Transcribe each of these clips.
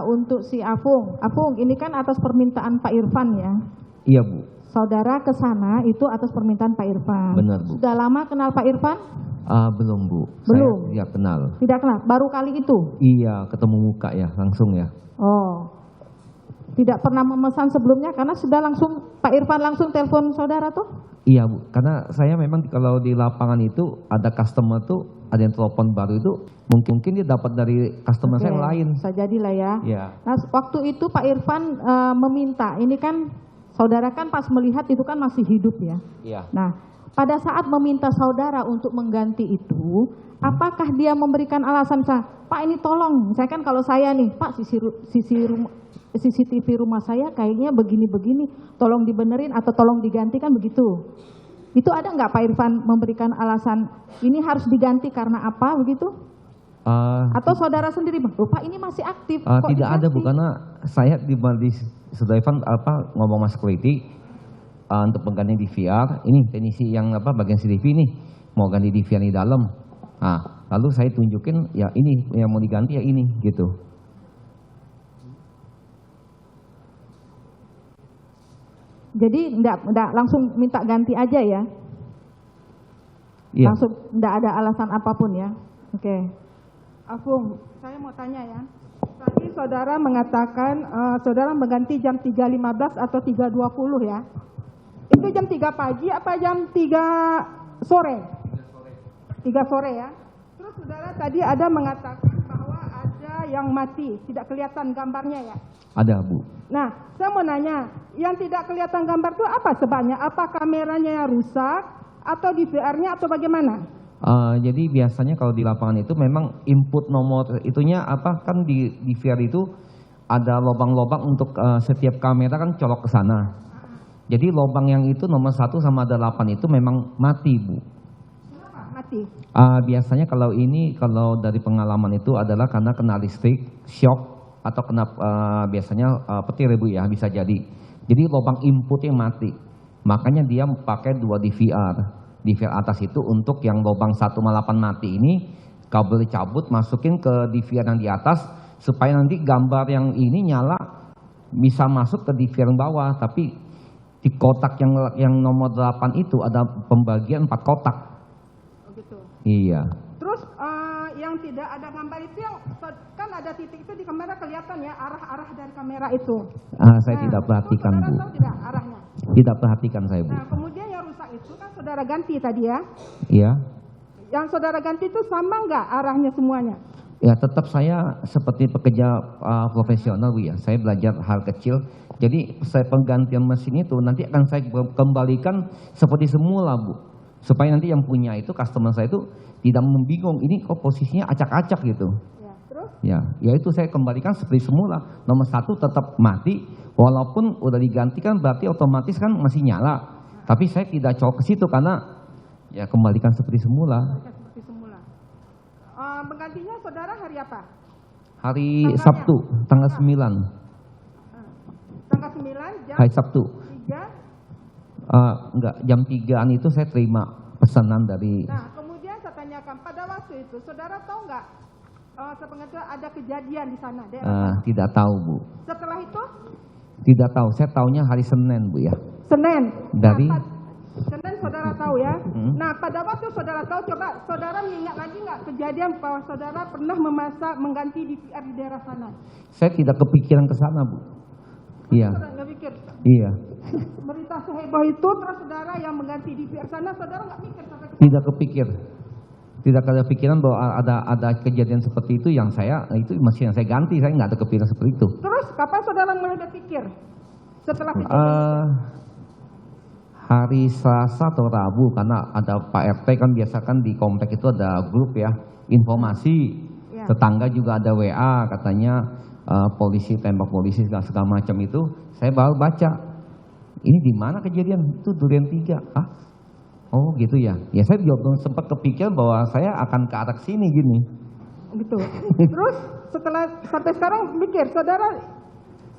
untuk si Afung. Afung, ini kan atas permintaan Pak Irfan ya? Iya Bu. Saudara ke sana itu atas permintaan Pak Irfan. Benar Bu. Sudah lama kenal Pak Irfan? Belum Bu. Belum? Saya tidak kenal. Tidak kenal, baru kali itu? Iya, ketemu muka ya, langsung ya. Oh, tidak pernah memesan sebelumnya karena sudah langsung Pak Irfan langsung telepon saudara tuh? Iya Bu, karena saya memang kalau di lapangan itu ada customer tuh, ada yang telepon baru itu, mungkin dia dapat dari customer saya yang lain. Bisa jadilah ya. Iya. Nah, waktu itu Pak Irfan meminta, ini kan saudara kan pas melihat itu kan masih hidup ya. Iya. Nah, pada saat meminta saudara untuk mengganti itu, apakah dia memberikan alasan, Pak ini tolong, saya kan kalau saya nih, Pak CCTV rumah saya kayaknya begini-begini, tolong dibenerin atau tolong digantikan begitu. Itu ada nggak Pak Irfan memberikan alasan ini harus diganti karena apa begitu? Atau saudara sendiri, Pak ini masih aktif. Tidak ada Bu, karena saya di Saudara Irfan ngomong mas security untuk mengganti DVR, ini teknisi yang bagian CCTV ini mau ganti DVR di dalam. Nah, lalu saya tunjukin ya ini yang mau diganti ya ini gitu. Jadi enggak langsung minta ganti aja ya? Iya. Langsung enggak ada alasan apapun ya? Oke. Afung, saya mau tanya ya. Tadi saudara mengatakan saudara mengganti jam 3.15 atau 3.20 ya? Itu jam 3 pagi apa jam 3 sore? 3 sore ya. Terus saudara tadi ada mengatakan bahwa ada yang mati, tidak kelihatan gambarnya ya? Ada Bu. Nah, saya mau nanya, yang tidak kelihatan gambar itu apa sebabnya? Apa kameranya yang rusak atau DVR-nya atau bagaimana? Jadi biasanya kalau di lapangan itu memang input nomor itunya kan di DVR itu ada lubang-lubang untuk setiap kamera kan colok ke sana. Jadi lubang yang itu nomor 1 sama ada 8 itu memang mati Bu. Kenapa mati? Biasanya kalau dari pengalaman itu adalah karena kena listrik, shock, atau kena biasanya petir ya Bu ya, bisa jadi. Jadi lubang inputnya mati. Makanya dia pakai 2 DVR. DVR atas itu untuk yang lubang 1 sama 8 mati ini, kabel dicabut, masukin ke DVR yang di atas, supaya nanti gambar yang ini nyala, bisa masuk ke DVR yang bawah. Tapi di kotak yang nomor 8 itu ada pembagian 4 kotak. Oh gitu. Iya. Terus yang tidak ada gambar itu yang kan ada titik itu di kamera kelihatan ya arah-arah dari kamera itu. Saya tidak perhatikan Bu. Tahu tidak arahnya? Tidak perhatikan saya Bu. Nah kemudian yang rusak itu kan saudara ganti tadi ya? Iya. Yang saudara ganti itu sama nggak arahnya semuanya? Ya tetap saya seperti pekerja profesional Bu ya. Saya belajar hal kecil. Jadi saya penggantian mesin itu nanti akan saya kembalikan seperti semula Bu. Supaya nanti yang punya itu customer saya itu tidak membingung, ini kok posisinya acak-acak gitu. Ya, terus? Ya itu saya kembalikan seperti semula. Nomor 1 tetap mati, walaupun udah digantikan berarti otomatis kan masih nyala. Tapi saya tidak cocok ke situ karena ya kembalikan seperti semula. Seperti semula. Penggantinya saudara hari apa? Hari Sabtu, tanggal 9. Tanggal 9 jam Hari Sabtu. 3. Enggak, jam 3-an itu saya terima pesanan dari. Nah, kemudian saya tanyakan, pada waktu itu saudara tahu nggak sepengertian ada kejadian di sana? Tidak tahu Bu. Setelah itu? Tidak tahu, saya tahunya hari Senin Bu ya. Senin? Dari? Senin saudara tahu ya? Nah, pada waktu saudara tahu, coba saudara mengingat lagi nggak kejadian bahwa saudara pernah mengganti DVR di daerah sana? Saya tidak kepikiran ke sana Bu. Iya. Saudara nggak pikir? Iya. Berita seheboh itu terus saudara yang mengganti DVR sana, saudara nggak mikir sampai ke sana? Tidak kepikir. Tidak ada pikiran bahwa ada kejadian seperti itu yang itu masih yang saya ganti, saya nggak ada kepikiran seperti itu. Terus kapan saudara mulai berpikir setelah kejadian? Hari Selasa atau Rabu, karena ada Pak RT kan biasa kan di komplek itu ada grup ya, informasi. Ya. Tetangga juga ada WA katanya polisi tembak polisi segala macam itu. Saya baru baca, ini di mana kejadian itu Durian 3. Oh gitu ya. Ya saya juga belum sempat kepikir bahwa saya akan ke arah sini gini. Gitu. Terus sampai sekarang mikir, saudara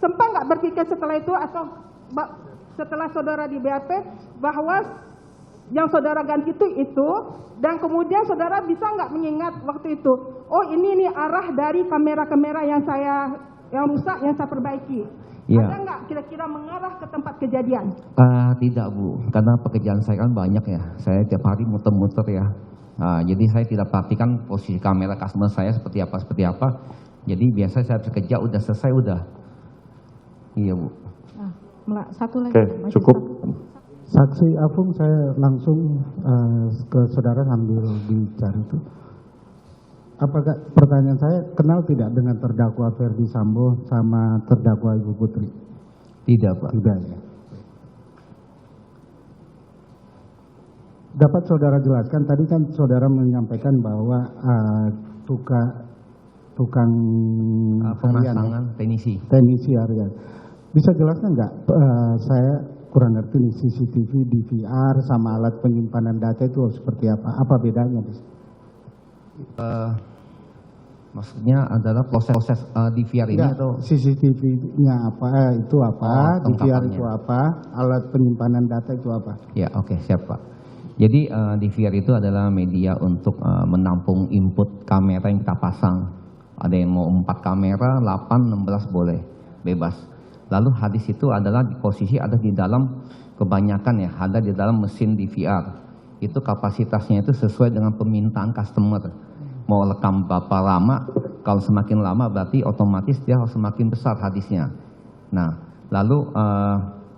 sempat nggak berpikir setelah itu atau setelah saudara di BAP bahwa yang saudara ganti itu dan kemudian saudara bisa nggak mengingat waktu itu, oh ini arah dari kamera-kamera yang saya yang rusak yang saya perbaiki. Iya. Ada nggak kira-kira mengarah ke tempat kejadian? Tidak Bu, karena pekerjaan saya kan banyak ya. Saya tiap hari muter-muter ya. Jadi saya tidak perhatikan posisi kamera customer saya seperti apa. Jadi biasa saya bekerja udah selesai udah. Iya Bu. Satu lagi. Oke, cukup. Saksi Afung, saya langsung ke saudara sambil bicara itu. Apakah pertanyaan saya kenal tidak dengan terdakwa Ferdi Sambo sama terdakwa Ibu Putri? Tidak Pak. Tidak ya. Dapat saudara jelaskan, tadi kan saudara menyampaikan bahwa tukang harian, Pemasangan teknisi harian. Bisa jelaskan nggak? Saya kurang ngerti nih, CCTV, DVR sama alat penyimpanan data itu seperti apa? Apa bedanya? Maksudnya adalah proses DVR ini Enggak, atau CCTV-nya apa? Itu apa? Oh, DVR tangkapannya. itu apa? Alat penyimpanan data itu apa? Ya, oke, siap Pak. Jadi DVR itu adalah media untuk menampung input kamera yang kita pasang. Ada yang mau 4 kamera, 8, 16 boleh, bebas. Lalu hard disk itu adalah di posisi ada di dalam, kebanyakan ya, ada di dalam mesin DVR. Itu kapasitasnya itu sesuai dengan permintaan customer. Mau rekam berapa lama, kalau semakin lama berarti otomatis dia harus semakin besar hard disknya. Nah, lalu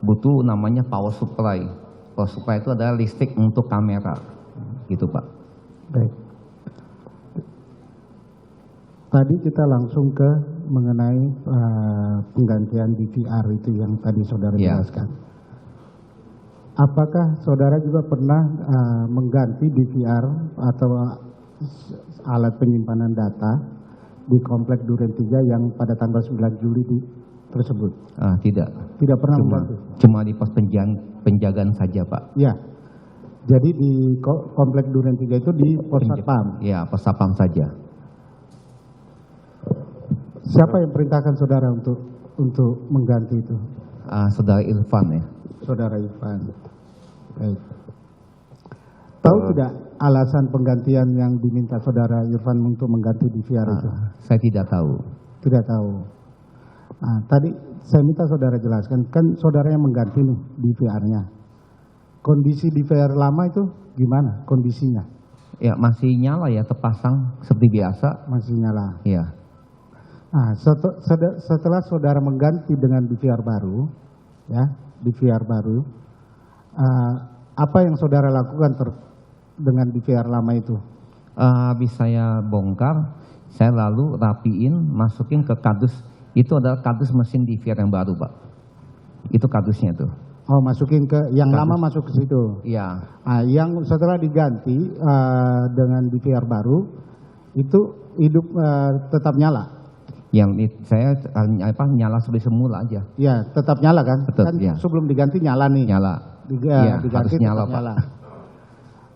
butuh namanya power supply. Power supply itu adalah listrik untuk kamera, gitu Pak. Baik. Tadi kita langsung ke mengenai penggantian DVR itu yang tadi saudara Ya. jelaskan. Apakah saudara juga pernah mengganti DVR atau alat penyimpanan data di Komplek Duren 3 yang pada tanggal 9 Juli tersebut? Tidak. Tidak pernah mengganti? Cuma di pos penjagaan saja Pak. Ya. Jadi di Komplek Duren 3 itu di pos satpam. Ya, pos satpam saja. Siapa yang perintahkan saudara untuk mengganti itu? Saudara Irfan ya. Saudara Irfan. Baik. Tahu tidak alasan penggantian yang diminta saudara Irfan untuk mengganti DVR itu? Saya tidak tahu. Tidak tahu. Nah, tadi saya minta saudara jelaskan, kan saudara yang mengganti nih DVR-nya. Kondisi DVR lama itu gimana kondisinya? Ya, masih nyala ya, terpasang seperti biasa. Masih nyala. Ya. Nah, setelah saudara mengganti dengan DVR baru, ya, DVR baru, apa yang saudara lakukan dengan DVR lama itu? Habis saya bongkar, saya lalu rapiin, masukin ke kardus. Itu adalah kardus mesin DVR yang baru Pak. Itu kardusnya tuh. Oh, masukin ke yang lama, masuk ke situ. Iya. Nah, yang setelah diganti dengan DVR baru itu hidup tetap nyala. Yang saya nyala seperti semula aja. Ya, tetap nyala kan? Betul, Kan ya. sebelum diganti nyala nih. Nyala. Iya, Diganti harus nyala, tetap Pak. nyala.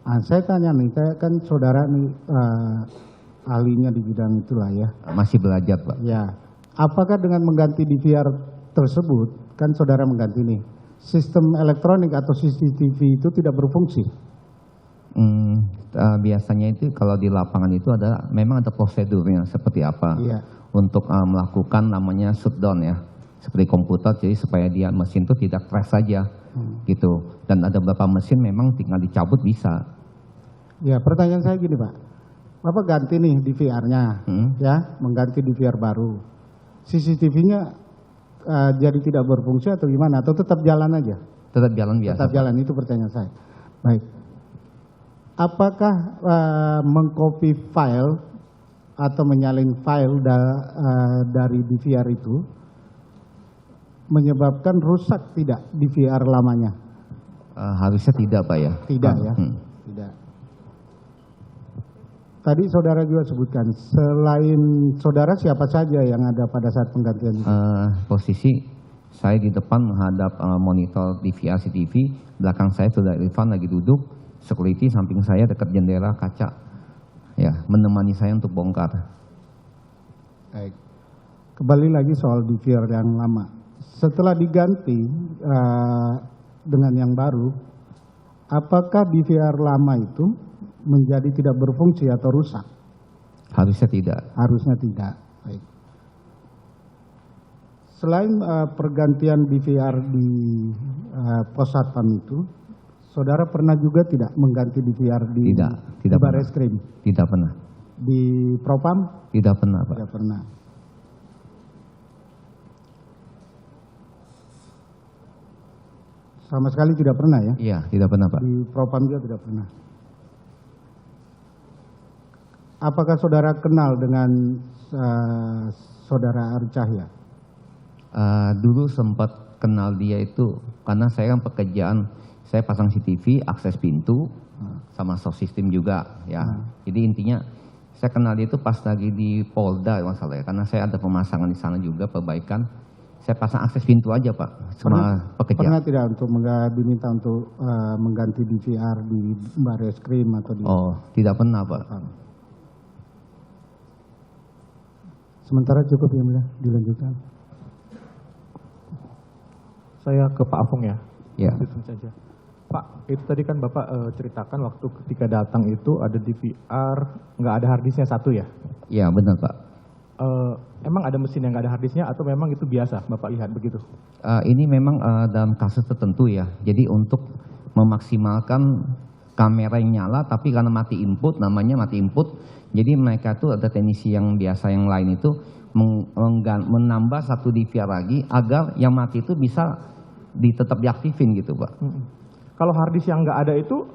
Nah, saya tanya nih, saya kan saudara nih ahlinya di bidang itulah ya. Masih belajar Pak. Ya, apakah dengan mengganti DVR tersebut, kan saudara mengganti nih, sistem elektronik atau CCTV itu tidak berfungsi? Biasanya itu kalau di lapangan itu memang ada prosedurnya seperti apa. Iya. Untuk melakukan namanya shutdown ya, seperti komputer, jadi supaya dia mesin itu tidak crash saja, gitu. Dan ada beberapa mesin memang tinggal dicabut bisa. Ya, pertanyaan saya gini Pak, Bapak ganti nih DVR-nya, ya, mengganti DVR baru, CCTV-nya jadi tidak berfungsi atau gimana? Atau tetap jalan aja? Tetap jalan biasa. Tetap jalan, itu pertanyaan saya. Baik. Apakah mengcopy file atau menyalin file dari DVR itu menyebabkan rusak tidak DVR lamanya? Harusnya tidak Pak ya. Tidak ya. Tidak. Tadi saudara juga sebutkan, selain saudara siapa saja yang ada pada saat penggantian itu? Posisi saya di depan menghadap monitor DVR CCTV, belakang saya saudara Irfan lagi duduk, security samping saya dekat jendela kaca. Ya, menemani saya untuk bongkar. Baik. Kembali lagi soal DVR yang lama. Setelah diganti dengan yang baru, apakah DVR lama itu menjadi tidak berfungsi atau rusak? Harusnya tidak. Harusnya tidak. Baik. Selain pergantian DVR di pos satpam itu, saudara pernah juga tidak mengganti DVR di Tidak Barreskrim? Tidak pernah. Di Propam? Tidak pernah, Pak. Tidak pernah. Sama sekali tidak pernah ya? Iya, tidak pernah, Pak. Di Propam juga tidak pernah. Apakah saudara kenal dengan saudara Ari Cahya? Dulu sempat kenal dia itu karena saya kan pekerjaan, saya pasang CCTV, akses pintu, sama sound system juga ya. Jadi intinya saya kenal dia itu pas lagi di Polda masalahnya, karena saya ada pemasangan di sana juga, perbaikan. Saya pasang akses pintu aja, Pak, sama pekerjaan. Pernah tidak untuk diminta untuk mengganti DVR di Barreskrim atau di? Oh, tidak pernah, Pak. Sementara cukup ya, Mulia, dilanjutkan. Saya ke Pak Afung ya. Ya. Langsung saja. Pak, itu tadi kan Bapak ceritakan waktu ketika datang itu ada DVR, nggak ada harddisknya satu ya? Iya, benar, Pak. Emang ada mesin yang nggak ada harddisknya atau memang itu biasa Bapak lihat begitu? Ini memang dalam kasus tertentu ya. Jadi untuk memaksimalkan kamera yang nyala, tapi karena mati input, namanya mati input. Jadi mereka tuh ada teknisi yang biasa yang lain itu menambah satu DVR lagi agar yang mati itu bisa tetap diaktifin gitu, Pak. Kalau harddisk yang nggak ada itu,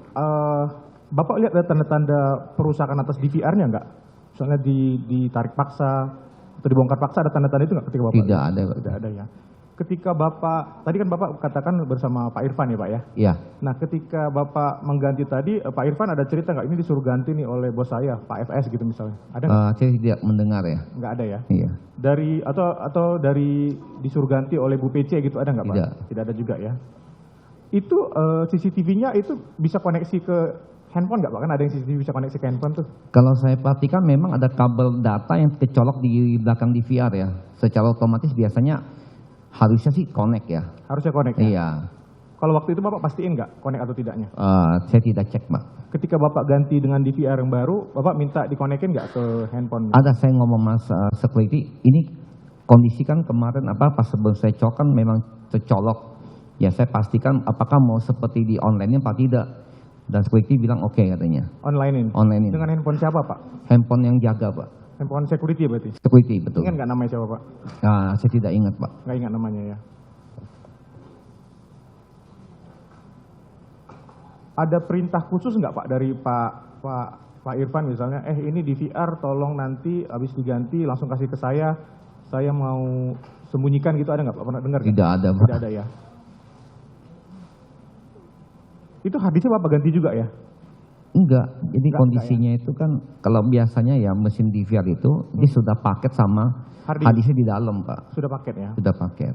Bapak lihat ada tanda-tanda perusakan atas DVR-nya nggak? Misalnya ditarik paksa atau dibongkar paksa, ada tanda-tanda itu nggak ketika Bapak? Tidak ada, Pak. Tidak ada ya. Ketika Bapak, tadi kan Bapak katakan bersama Pak Irfan ya Pak ya? Iya. Nah ketika Bapak mengganti tadi, Pak Irfan ada cerita nggak ini disuruh ganti nih oleh bos saya, Pak FS gitu misalnya? Ada nggak? Saya tidak mendengar ya. Nggak ada ya? Iya. Dari atau dari disuruh ganti oleh Bu PC gitu ada nggak Pak? Tidak. Tidak ada juga ya. Itu CCTV-nya itu bisa koneksi ke handphone nggak Pak? Kan ada yang CCTV bisa koneksi ke handphone tuh. Kalau saya perhatikan memang ada kabel data yang kecolok di belakang DVR ya. Secara otomatis biasanya harusnya sih connect ya. Harusnya connect ya? Iya. Kalau waktu itu Bapak pastiin nggak connect atau tidaknya? Saya tidak cek, Pak. Ketika Bapak ganti dengan DVR yang baru, Bapak minta dikonekin nggak ke handphone? Ada, saya ngomong Mas security, ini kondisi kan kemarin pas sebelum saya cek kan memang tercolok. Ya saya pastikan apakah mau seperti di online apa tidak. Dan security bilang oke katanya. Online-in? Online-in. Dengan handphone siapa Pak? Handphone yang jaga, Pak. Handphone security berarti? Security, betul. Ingat nggak namanya siapa Pak? Saya tidak ingat, Pak. Nggak ingat namanya ya. Ada perintah khusus nggak Pak dari Pak Irfan misalnya, ini DVR tolong nanti habis diganti langsung kasih ke saya mau sembunyikan gitu, ada nggak Pak? Pernah dengar nggak? Tidak ada, Pak. Tidak ada ya. Itu harddisknya Bapak ganti juga ya? Enggak, jadi Enggak, kondisinya itu kan kalau biasanya ya mesin DVR itu dia sudah paket sama harddisknya di dalam, Pak. Sudah paket ya? Sudah paket.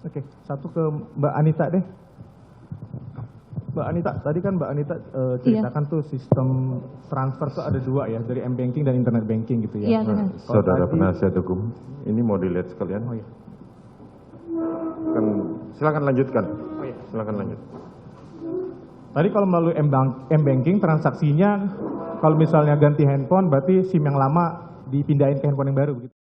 Oke, satu ke Mbak Anita deh. Mbak Anita, tadi kan Mbak Anita ceritakan tuh sistem transfer tuh ada dua ya, dari M-Banking dan Internet Banking gitu ya. Iya, benar. Kalau Saudara tadi- penasihat hukum, ini mau dilihat sekalian. Oh iya. Silakan lanjutkan. Oh iya. Silakan lanjut. Tadi kalau melalui M-Banking transaksinya, kalau misalnya ganti handphone berarti SIM yang lama dipindahin ke handphone yang baru begitu.